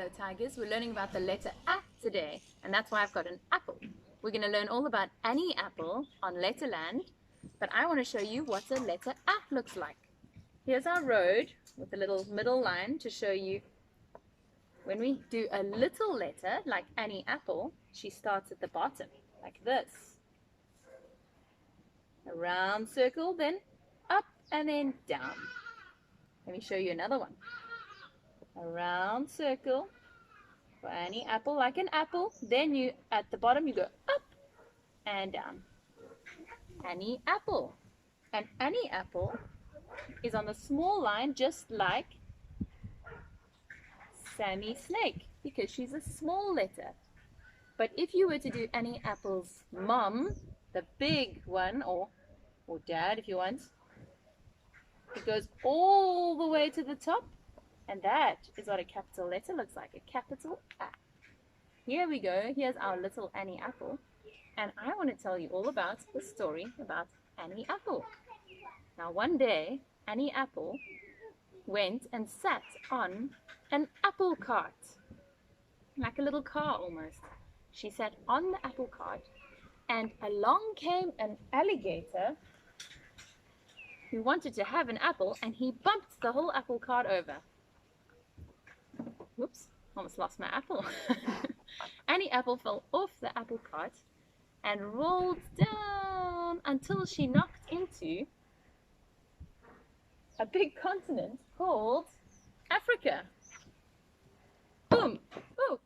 Hello Tigers, we're learning about the letter A today, and that's why I've got an apple. We're going to learn all about any apple on Letterland, but I want to show you what a letter A looks like. Here's our road with a little middle line to show you when we do a little letter like any apple, she starts at the bottom like this. A round circle, then up and then down. Let me show you another one. A round circle for any apple like an apple, then you at the bottom you go up and down. Any apple. And any apple is on the small line just like Sammy Snake because she's a small letter. But if you were to do any apple's mom, the big one, or dad if you want, it goes all the way to the top. And that is what a capital letter looks like, a capital A. Here we go, here's our little Annie apple. And I want to tell you all about the story about Annie apple. Now one day, Annie apple went and sat on an apple cart. Like a little car almost. She sat on the apple cart and along came an alligator who wanted to have an apple, and he bumped the whole apple cart over. Whoops, almost lost my apple. Annie apple fell off the apple cart and rolled down until she knocked into a big continent called Africa. Boom! Oh,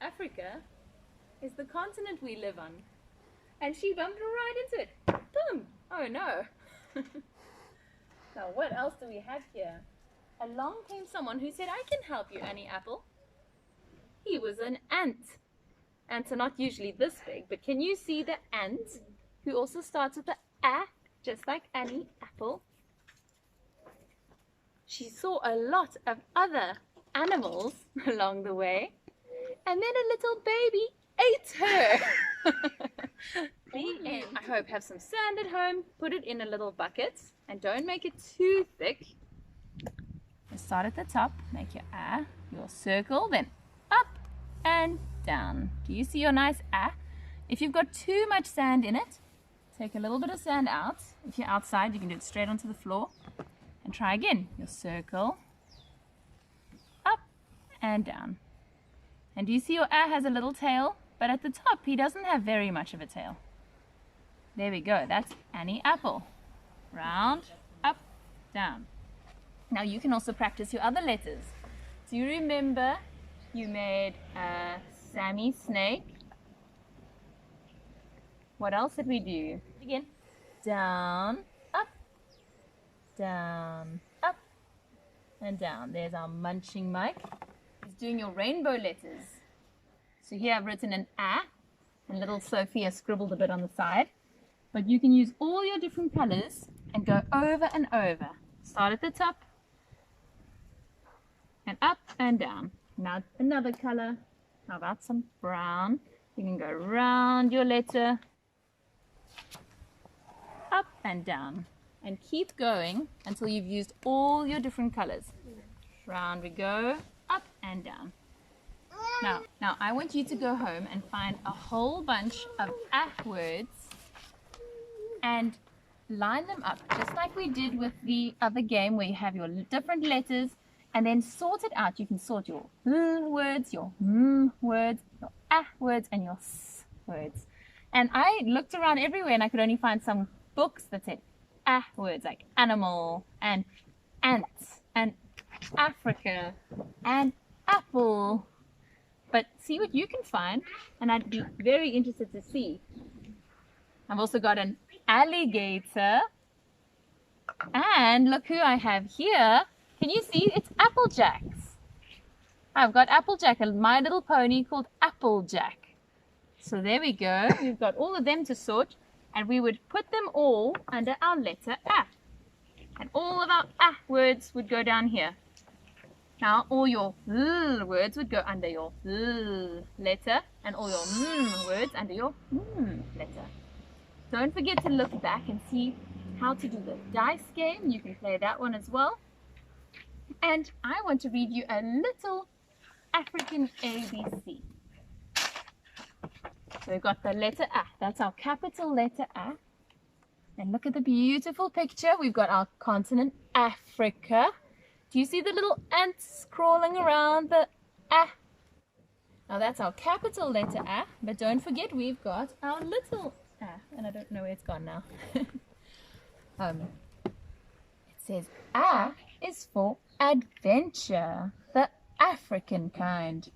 Africa is the continent we live on. And she bumped right into it. Boom! Oh no! Now what else do we have here? Along came someone who said, I can help you, Annie apple. He was an ant. Ants are not usually this big, but can you see the ant who also starts with the A, just like Annie apple? She saw a lot of other animals along the way, and then a little baby ate her. The end. I hope have some sand at home, put it in a little bucket, and don't make it too thick. Start at the top, make your A, your circle, then up and down. Do you see your nice A? If you've got too much sand in it, take a little bit of sand out. If you're outside, you can do it straight onto the floor. And try again. Your circle, up and down. And do you see your A has a little tail? But at the top, he doesn't have very much of a tail. There we go. That's Annie apple. Round, up, down. Now you can also practice your other letters. Do you remember you made a Sammy snake? What else did we do? Again. Down, up, and down. There's our munching Mike. He's doing your rainbow letters. So here I've written an A, and little Sophia scribbled a bit on the side. But you can use all your different colors and go over and over. Start at the top, and up and down. Now another color. How about some brown? You can go round your letter, up and down, and keep going until you've used all your different colors. Round we go, up and down. Now I want you to go home and find a whole bunch of A words and line them up just like we did with the other game where you have your different letters. And then sort it out. You can sort your L words, your M words, your A words, and your S words. And I looked around everywhere and I could only find some books that said A words, like animal, and ants, and Africa, and apple. But see what you can find, and I'd be very interested to see. I've also got an alligator. And look who I have here. Can you see? It's Applejacks. I've got Applejack, and My Little Pony called Applejack. So there we go. We've got all of them to sort, and we would put them all under our letter A. And all of our A words would go down here. Now all your L words would go under your L letter, and all your M words under your M letter. Don't forget to look back and see how to do the dice game. You can play that one as well. And I want to read you a little African ABC. So we've got the letter A. That's our capital letter A. And look at the beautiful picture. We've got our continent, Africa. Do you see the little ants crawling around the A? Now that's our capital letter A. But don't forget we've got our little A. And I don't know where it's gone now. It says A is for adventure, the African kind.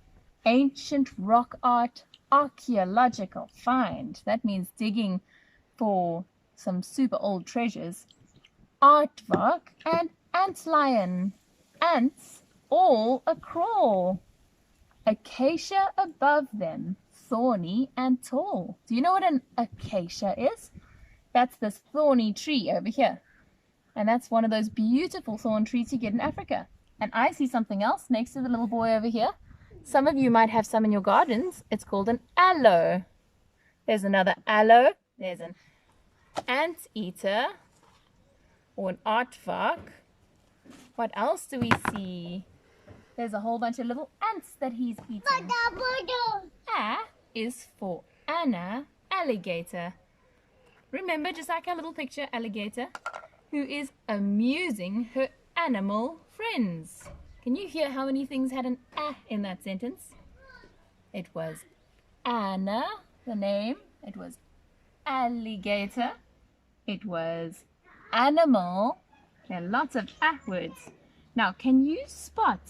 Ancient rock art, archaeological find. That means digging for some super old treasures. Aardvark and antlion. Ants all a-crawl. Acacia above them, thorny and tall. Do you know what an acacia is? That's this thorny tree over here. And that's one of those beautiful thorn trees you get in Africa. And I see something else next to the little boy over here. Some of you might have some in your gardens. It's called an aloe. There's another aloe. There's an anteater or an aardvark. What else do we see? There's a whole bunch of little ants that he's eating. A is for Anna, alligator. Remember, just like our little picture, alligator, who is amusing her animal friends. Can you hear how many things had an A in that sentence? It was Anna, the name. It was alligator. It was animal. There are lots of A words. Now, can you spot?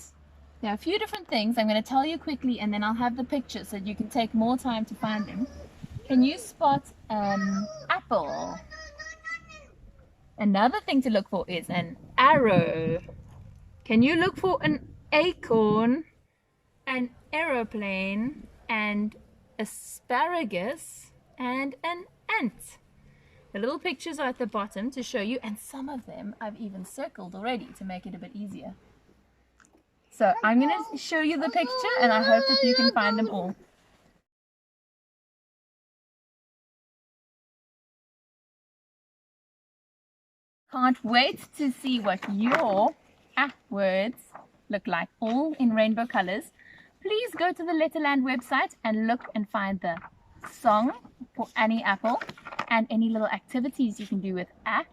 There are a few different things. I'm going to tell you quickly and then I'll have the picture so that you can take more time to find them. Can you spot an apple? Another thing to look for is an arrow. Can you look for an acorn, an aeroplane, and asparagus, and an ant? The little pictures are at the bottom to show you, and some of them I've even circled already to make it a bit easier. So I'm going to show you the picture and I hope that you can find them all. Can't wait to see what your words look like, all in rainbow colors. Please go to the Letterland website and look and find the song for Annie Apple and any little activities you can do with A.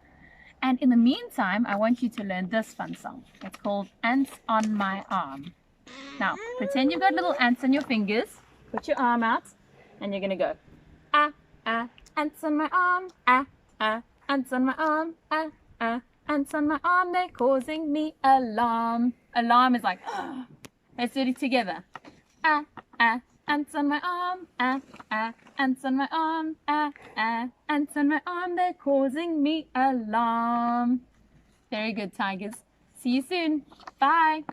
And in the meantime, I want you to learn this fun song. It's called Ants on My Arm. Now, pretend you've got little ants on your fingers. Put your arm out and you're going to go ants on my arm, ants on my arm, ants on my arm, they're causing me alarm. Alarm is like, let's do it together. Ants on my arm, ants on my arm, ants on my arm, they're causing me alarm. Very good, tigers. See you soon. Bye.